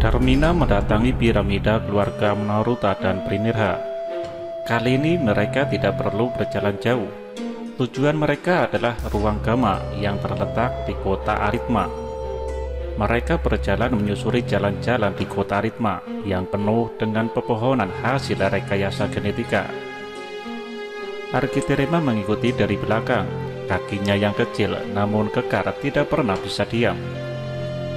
Darmina mendatangi piramida keluarga Amnaruta dan Brinirha. Kali ini mereka tidak perlu berjalan jauh. Tujuan mereka adalah ruang Gama yang terletak di kota Aritma. Mereka berjalan menyusuri jalan-jalan di kota Aritma yang penuh dengan pepohonan hasil rekayasa genetika. Arkitirema mengikuti dari belakang. Kakinya yang kecil namun kekar tidak pernah bisa diam.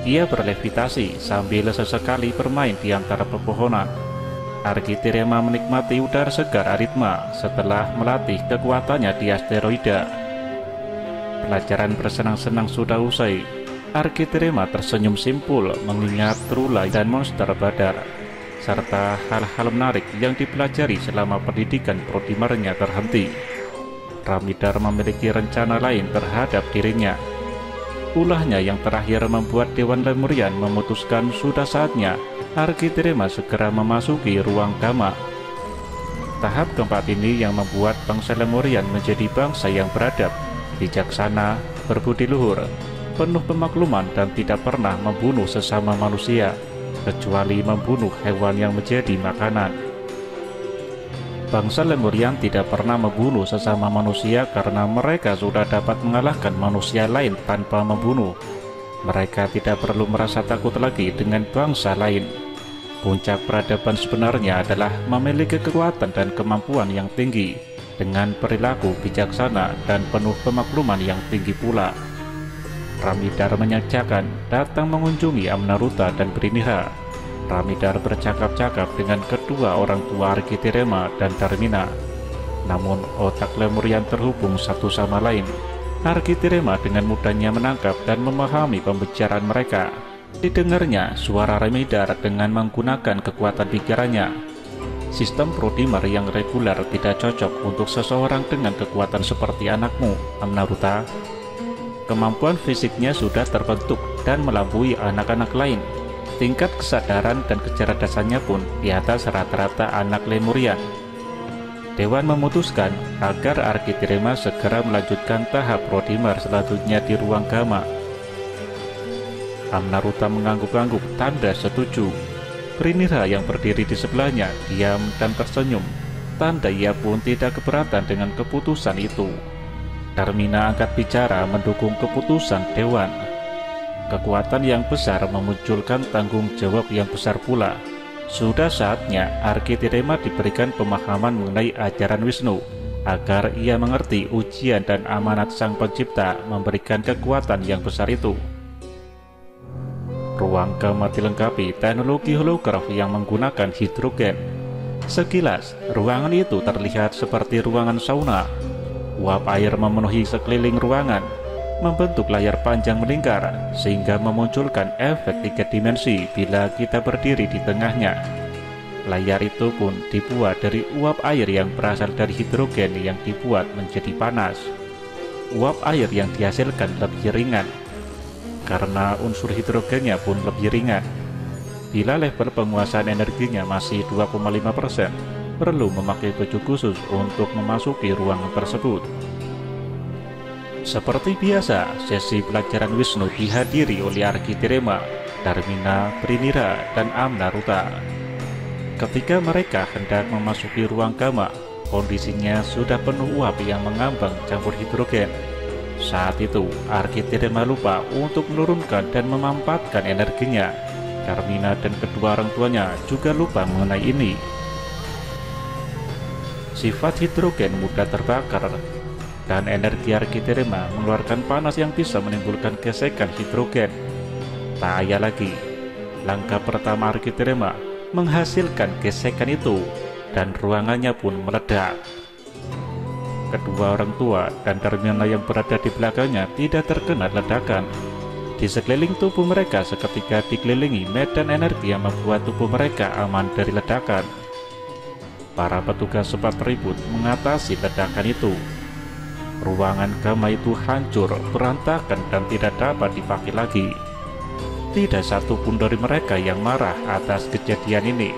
Ia berlevitasi sambil sesekali bermain di antara pepohonan. Arkitirema menikmati udara segar Aritma setelah melatih kekuatannya di asteroida. Pelajaran bersenang-senang sudah usai. Arkitirema tersenyum simpul mengingat Trulai dan monster Badar, serta hal-hal menarik yang dipelajari selama pendidikan prodimernya terhenti. Ramidar memiliki rencana lain terhadap dirinya. Ulahnya yang terakhir membuat Dewan Lemurian memutuskan sudah saatnya Arkitirema segera memasuki ruang Gama. Tahap keempat ini yang membuat bangsa Lemurian menjadi bangsa yang beradab, bijaksana, berbudi luhur, penuh pemakluman dan tidak pernah membunuh sesama manusia, kecuali membunuh hewan yang menjadi makanan. Bangsa Lemurian tidak pernah membunuh sesama manusia karena mereka sudah dapat mengalahkan manusia lain tanpa membunuh. Mereka tidak perlu merasa takut lagi dengan bangsa lain. Puncak peradaban sebenarnya adalah memiliki kekuatan dan kemampuan yang tinggi, dengan perilaku bijaksana dan penuh pemakluman yang tinggi pula. Ramidar menyaksikan datang mengunjungi Amnaruta dan Brinirha. Ramidar bercakap-cakap dengan kedua orang tua Arkitirema dan Darmina. Namun otak Lemurian terhubung satu sama lain. Arkitirema dengan mudahnya menangkap dan memahami pembicaraan mereka. Didengarnya suara Ramidar dengan menggunakan kekuatan pikirannya. Sistem prodimer yang reguler tidak cocok untuk seseorang dengan kekuatan seperti anakmu, Amnaruta. Kemampuan fisiknya sudah terbentuk dan melampaui anak-anak lain. Tingkat kesadaran dan kecerdasannya pun di atas rata-rata anak Lemurian. Dewan memutuskan agar Arkitirema segera melanjutkan tahap prodimer selanjutnya di ruang Gama. Amnaruta mengangguk-angguk tanda setuju. Brinirha yang berdiri di sebelahnya diam dan tersenyum, tanda ia pun tidak keberatan dengan keputusan itu. Darmina angkat bicara mendukung keputusan Dewan. Kekuatan yang besar memunculkan tanggung jawab yang besar pula. Sudah saatnya Arkitirema diberikan pemahaman mengenai ajaran Wisnu, agar ia mengerti ujian dan amanat Sang Pencipta memberikan kekuatan yang besar itu. Ruang Gama dilengkapi teknologi holograf yang menggunakan hidrogen. Sekilas, ruangan itu terlihat seperti ruangan sauna. Uap air memenuhi sekeliling ruangan, membentuk layar panjang melingkar sehingga memunculkan efek 3 dimensi bila kita berdiri di tengahnya. Layar itu pun dibuat dari uap air yang berasal dari hidrogen yang dibuat menjadi panas. Uap air yang dihasilkan lebih ringan karena unsur hidrogennya pun lebih ringan. Bila level penguasaan energinya masih 2,5%, perlu memakai baju khusus untuk memasuki ruangan tersebut. Seperti biasa, sesi pelajaran Wisnu dihadiri oleh Arkitirema, Darmina, Brinirha, dan Amnaruta. Ketika mereka hendak memasuki ruang Gama, kondisinya sudah penuh uap yang mengambang campur hidrogen. Saat itu, Arkitirema lupa untuk menurunkan dan memampatkan energinya. Darmina dan kedua orang tuanya juga lupa mengenai ini. Sifat hidrogen mudah terbakar, dan energi Arkitirema mengeluarkan panas yang bisa menimbulkan gesekan hidrogen. Tak ayal lagi, langkah pertama Arkitirema menghasilkan gesekan itu, dan ruangannya pun meledak. Kedua orang tua dan Darmina yang berada di belakangnya tidak terkena ledakan. Di sekeliling tubuh mereka seketika dikelilingi medan energi yang membuat tubuh mereka aman dari ledakan. Para petugas sempat ribut mengatasi ledakan itu. Ruangan Gama itu hancur, berantakan dan tidak dapat dipakai lagi. Tidak satu pun dari mereka yang marah atas kejadian ini.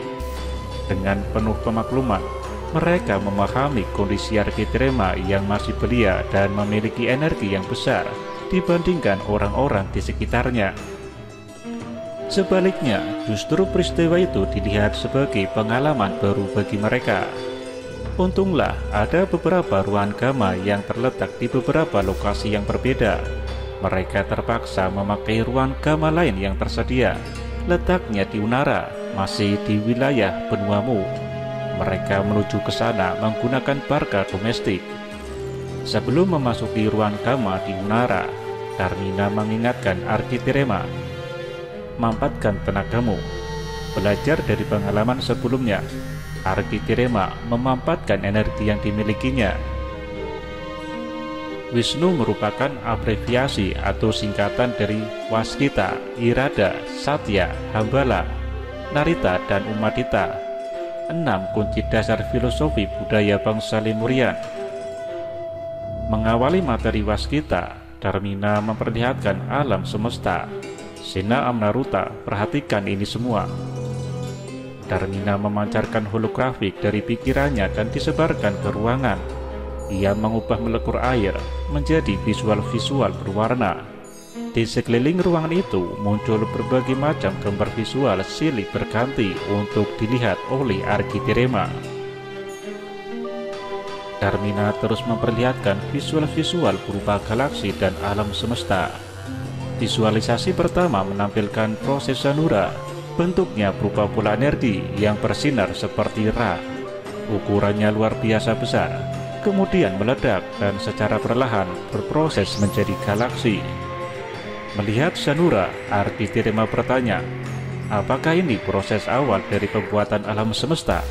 Dengan penuh pemakluman, mereka memahami kondisi Arkitirema yang masih belia dan memiliki energi yang besar dibandingkan orang-orang di sekitarnya. Sebaliknya, justru peristiwa itu dilihat sebagai pengalaman baru bagi mereka. Untunglah ada beberapa ruangan Gamma yang terletak di beberapa lokasi yang berbeda. Mereka terpaksa memakai ruangan Gamma lain yang tersedia. Letaknya di Unara, masih di wilayah benua Mu. Mereka menuju ke sana menggunakan barka domestik. Sebelum memasuki ruangan Gamma di Unara, Darmina mengingatkan Arkitirema, "Mampatkan tenagamu, belajar dari pengalaman sebelumnya." Arkitirema memampatkan energi yang dimilikinya. Wisnu merupakan abreviasi atau singkatan dari Waskita, Irada, Satya, Hambala, Narita, dan Umadita, 6 kunci dasar filosofi budaya bangsa Lemurian. Mengawali materi Waskita, Darmina memperlihatkan alam semesta. Sena Amnaruta, perhatikan ini semua. Darmina memancarkan holografik dari pikirannya dan disebarkan ke ruangan. Ia mengubah molekul air menjadi visual-visual berwarna. Di sekeliling ruangan itu muncul berbagai macam gambar visual silih berganti untuk dilihat oleh Arkitirema. Darmina terus memperlihatkan visual-visual berupa galaksi dan alam semesta. Visualisasi pertama menampilkan proses Zanura. Bentuknya berupa bola energi yang bersinar seperti Ra. Ukurannya luar biasa besar, kemudian meledak dan secara perlahan berproses menjadi galaksi. Melihat Zanura, Arkitirema bertanya, "Apakah ini proses awal dari pembuatan alam semesta?"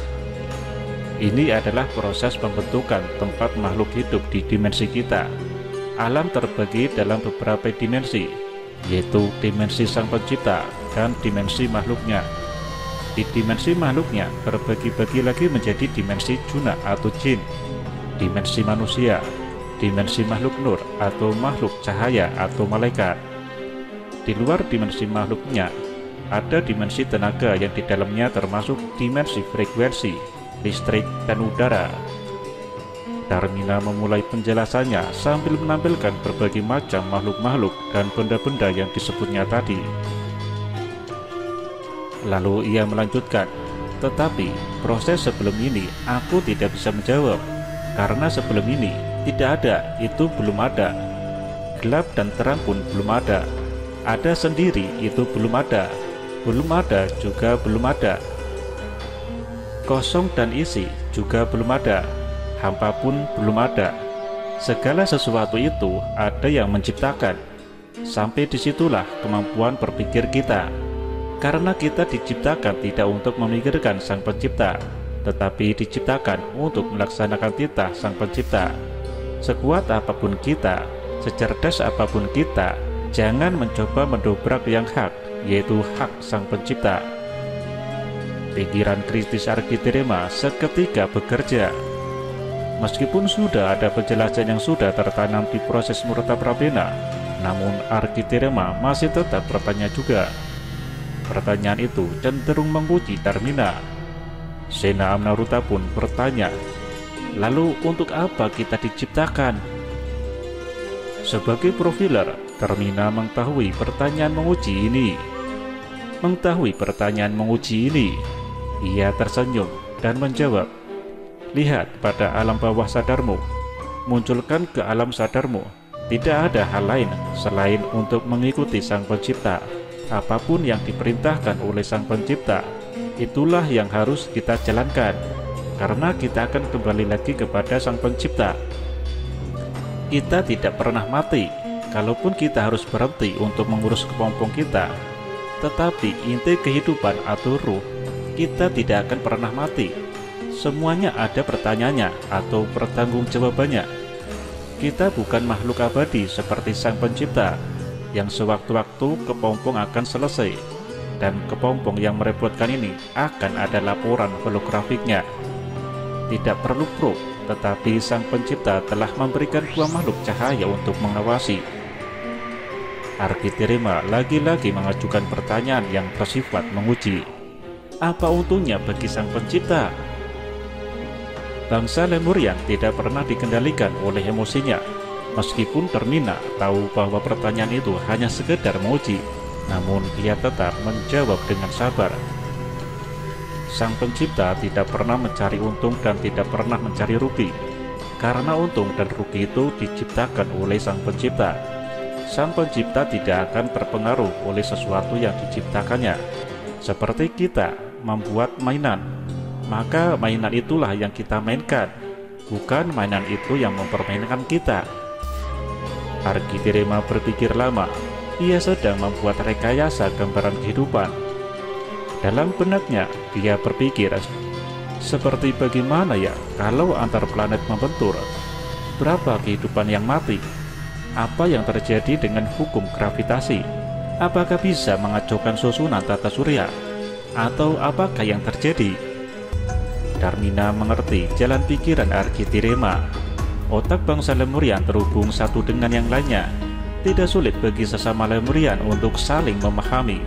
Ini adalah proses pembentukan tempat makhluk hidup di dimensi kita. Alam terbagi dalam beberapa dimensi, yaitu dimensi Sang Pencipta dan dimensi makhluknya. Di dimensi makhluknya terbagi-bagi lagi menjadi dimensi Juna atau Jin, dimensi manusia, dimensi makhluk nur atau makhluk cahaya atau malaikat. Di luar dimensi makhluknya ada dimensi tenaga yang di dalamnya termasuk dimensi frekuensi, listrik, dan udara. Darmina memulai penjelasannya sambil menampilkan berbagai macam makhluk-makhluk dan benda-benda yang disebutnya tadi. Lalu ia melanjutkan, "Tetapi proses sebelum ini aku tidak bisa menjawab, karena sebelum ini tidak ada, itu belum ada. Gelap dan terang pun belum ada. Ada sendiri itu belum ada. Belum ada juga belum ada. Kosong dan isi juga belum ada. Hampa pun belum ada. Segala sesuatu itu ada yang menciptakan. Sampai disitulah kemampuan berpikir kita. Karena kita diciptakan tidak untuk memikirkan Sang Pencipta, tetapi diciptakan untuk melaksanakan titah Sang Pencipta. Sekuat apapun kita, secerdas apapun kita, jangan mencoba mendobrak yang hak, yaitu hak Sang Pencipta." Pikiran kritis Arkitirema seketika bekerja. Meskipun sudah ada penjelasan yang sudah tertanam di proses Murta Prabena, namun Arkitirema masih tetap bertanya juga. Pertanyaan itu cenderung menguji Darmina. Sena Amnaruta pun bertanya, "Lalu untuk apa kita diciptakan?" Sebagai profiler, Darmina mengetahui pertanyaan menguji ini. Ia tersenyum dan menjawab, "Lihat pada alam bawah sadarmu, munculkan ke alam sadarmu. Tidak ada hal lain selain untuk mengikuti Sang Pencipta. Apapun yang diperintahkan oleh Sang Pencipta, itulah yang harus kita jalankan, karena kita akan kembali lagi kepada Sang Pencipta. Kita tidak pernah mati, kalaupun kita harus berhenti untuk mengurus kepompong kita. Tetapi inti kehidupan atau ruh, kita tidak akan pernah mati. Semuanya ada pertanyaannya atau pertanggungjawabannya. Kita bukan makhluk abadi seperti Sang Pencipta, yang sewaktu-waktu kepompong akan selesai, dan kepompong yang merepotkan ini akan ada laporan holografiknya. Tidak perlu proof, tetapi Sang Pencipta telah memberikan 2 makhluk cahaya untuk mengawasi." Arkitirema lagi-lagi mengajukan pertanyaan yang bersifat menguji. Apa untungnya bagi Sang Pencipta? Bangsa Lemurian tidak pernah dikendalikan oleh emosinya. Meskipun Darmina tahu bahwa pertanyaan itu hanya sekedar menguji, namun dia tetap menjawab dengan sabar. Sang Pencipta tidak pernah mencari untung dan tidak pernah mencari rugi, karena untung dan rugi itu diciptakan oleh Sang Pencipta. Sang Pencipta tidak akan terpengaruh oleh sesuatu yang diciptakannya. Seperti kita membuat mainan, maka mainan itulah yang kita mainkan, bukan mainan itu yang mempermainkan kita. Arkidirema berpikir lama. Ia sedang membuat rekayasa gambaran kehidupan. Dalam benaknya, dia berpikir, seperti bagaimana ya kalau antar planet membentur? Berapa kehidupan yang mati? Apa yang terjadi dengan hukum gravitasi? Apakah bisa mengacaukan susunan tata surya? Atau apakah yang terjadi? Darmina mengerti jalan pikiran Arkidirema. Otak bangsa Lemurian terhubung satu dengan yang lainnya. Tidak sulit bagi sesama Lemurian untuk saling memahami.